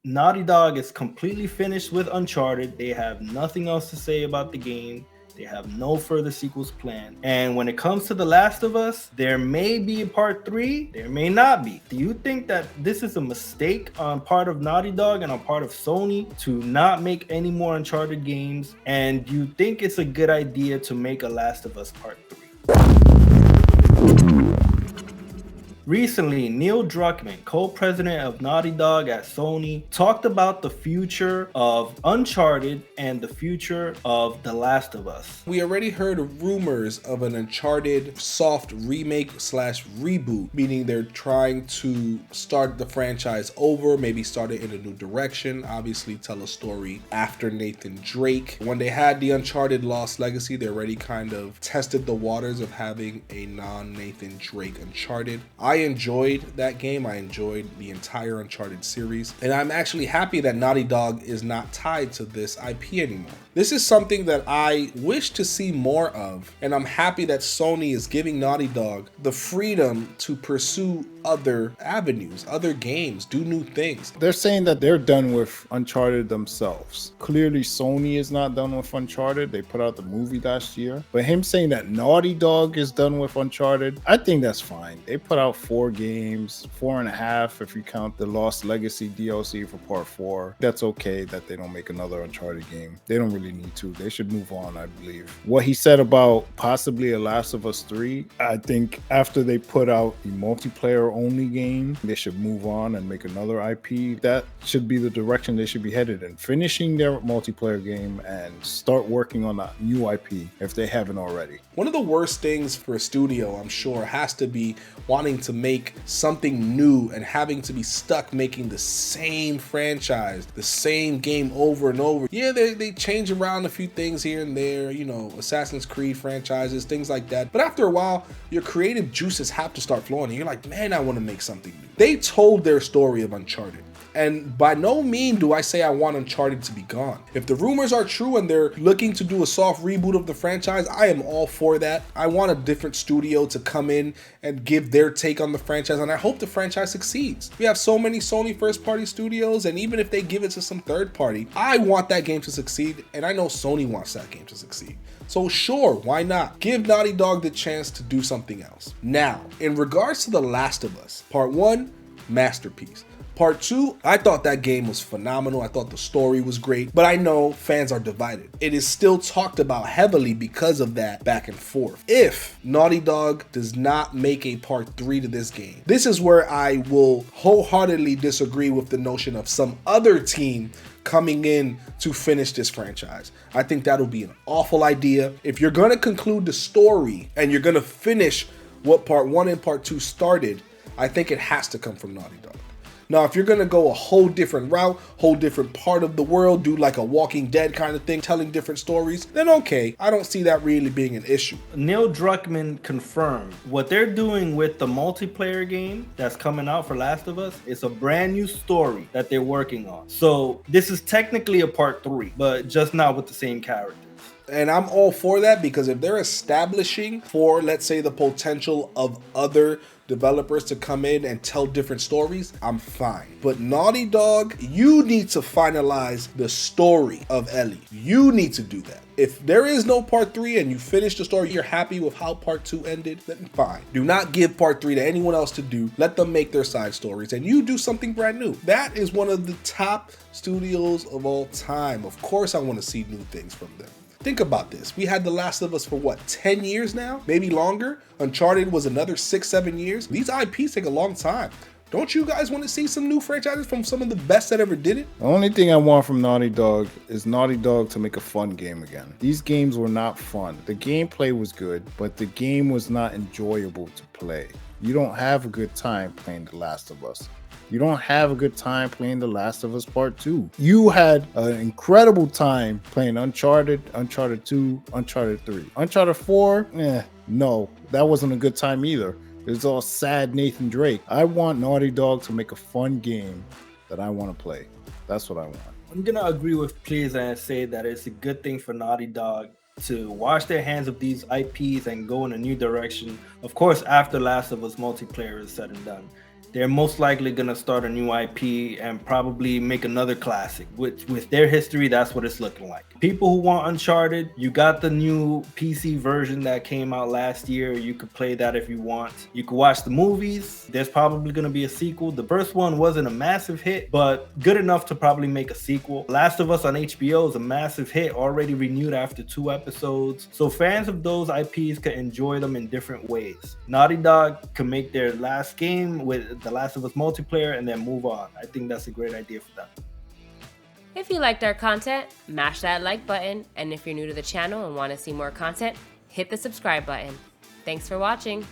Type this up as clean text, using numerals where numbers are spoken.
Naughty Dog is completely finished with Uncharted. They have nothing else to say about the game. They have no further sequels planned. And when it comes to The Last of Us, there may be a part 3, there may not be. Do you think that this is a mistake on part of Naughty Dog and on part of Sony to not make any more Uncharted games? And do you think it's a good idea to make a Last of Us part 3? Recently, Neil Druckmann, co-president of Naughty Dog at Sony, talked about the future of Uncharted and the future of The Last of Us. We already heard rumors of an Uncharted soft remake slash reboot, meaning they're trying to start the franchise over, maybe start it in a new direction, obviously tell a story after Nathan Drake. When they had the Uncharted Lost Legacy, they already kind of tested the waters of having a non-Nathan Drake Uncharted. I enjoyed that game. I enjoyed the entire Uncharted series, and I'm actually happy that Naughty Dog is not tied to this IP anymore. This is something that I wish to see more of, and I'm happy that Sony is giving Naughty Dog the freedom to pursue other avenues, other games, do new things. They're saying that they're done with Uncharted themselves. Clearly Sony is not done with Uncharted. They put out the movie last year. But him saying that Naughty Dog is done with Uncharted, I think that's fine. They put out 4 games, 4.5 if you count the Lost Legacy DLC for part 4. That's okay that they don't make another Uncharted game. They don't really need to. They should move on, I believe. What he said about possibly a Last of Us 3, I think after they put out the multiplayer only game, they should move on and make another IP. That should be the direction they should be headed in, finishing their multiplayer game and start working on a new IP if they haven't already. One of the worst things for a studio, I'm sure, has to be wanting to make something new and having to be stuck making the same franchise, the same game over and over. Yeah, they change around a few things here and there, you know, Assassin's Creed franchises, things like that. But after a while, your creative juices have to start flowing and you're like, man, I want to make something new. They told their story of Uncharted. And by no means do I say I want Uncharted to be gone. If the rumors are true and they're looking to do a soft reboot of the franchise, I am all for that. I want a different studio to come in and give their take on the franchise, and I hope the franchise succeeds. We have so many Sony first-party studios, and even if they give it to some third party, I want that game to succeed, and I know Sony wants that game to succeed. So sure, why not? Give Naughty Dog the chance to do something else. Now, in regards to The Last of Us, Part 1, masterpiece. Part 2, I thought that game was phenomenal. I thought the story was great, but I know fans are divided. It is still talked about heavily because of that back and forth. If Naughty Dog does not make a Part 3 to this game, this is where I will wholeheartedly disagree with the notion of some other team coming in to finish this franchise. I think that'll be an awful idea. If you're going to conclude the story and you're going to finish what Part 1 and Part 2 started, I think it has to come from Naughty Dog. Now, if you're going to go a whole different route, whole different part of the world, do like a Walking Dead kind of thing, telling different stories, then okay, I don't see that really being an issue. Neil Druckmann confirmed what they're doing with the multiplayer game that's coming out for Last of Us. It's a brand new story that they're working on. So this is technically a part 3, but just not with the same characters. And I'm all for that, because if they're establishing for, let's say, the potential of other developers to come in and tell different stories, I'm fine. But Naughty Dog, you need to finalize the story of Ellie. You need to do that. If there is no Part 3 and you finish the story, you're happy with how Part 2 ended, then fine. Do not give Part 3 to anyone else to do. Let them make their side stories and you do something brand new. That is one of the top studios of all time. Of course I want to see new things from them. Think about this. We had The Last of Us for what, 10 years now? Maybe longer? Uncharted was another 6-7 years. These IPs take a long time. Don't you guys want to see some new franchises from some of the best that ever did it? The only thing I want from Naughty Dog is Naughty Dog to make a fun game again. These games were not fun. The gameplay was good, but the game was not enjoyable to play. You don't have a good time playing The Last of Us. You don't have a good time playing The Last of Us Part 2. You had an incredible time playing Uncharted, Uncharted 2, Uncharted 3. Uncharted 4, no, that wasn't a good time either. It's all sad Nathan Drake. I want Naughty Dog to make a fun game that I want to play. That's what I want. I'm going to agree with Pleasa and say that it's a good thing for Naughty Dog to wash their hands of these IPs and go in a new direction. Of course, after Last of Us multiplayer is said and done. they're most likely gonna start a new IP and probably make another classic. With their history, that's what it's looking like. People who want Uncharted, you got the new PC version that came out last year. You could play that if you want. You could watch the movies. There's probably gonna be a sequel. The first one wasn't a massive hit, but good enough to probably make a sequel. Last of Us on HBO is a massive hit, already renewed after 2 episodes. So fans of those IPs can enjoy them in different ways. Naughty Dog can make their last game with The Last of Us multiplayer and then move on. I think that's a great idea for them. If you liked our content, mash that like button, and if you're new to the channel and want to see more content, hit the subscribe button. Thanks for watching.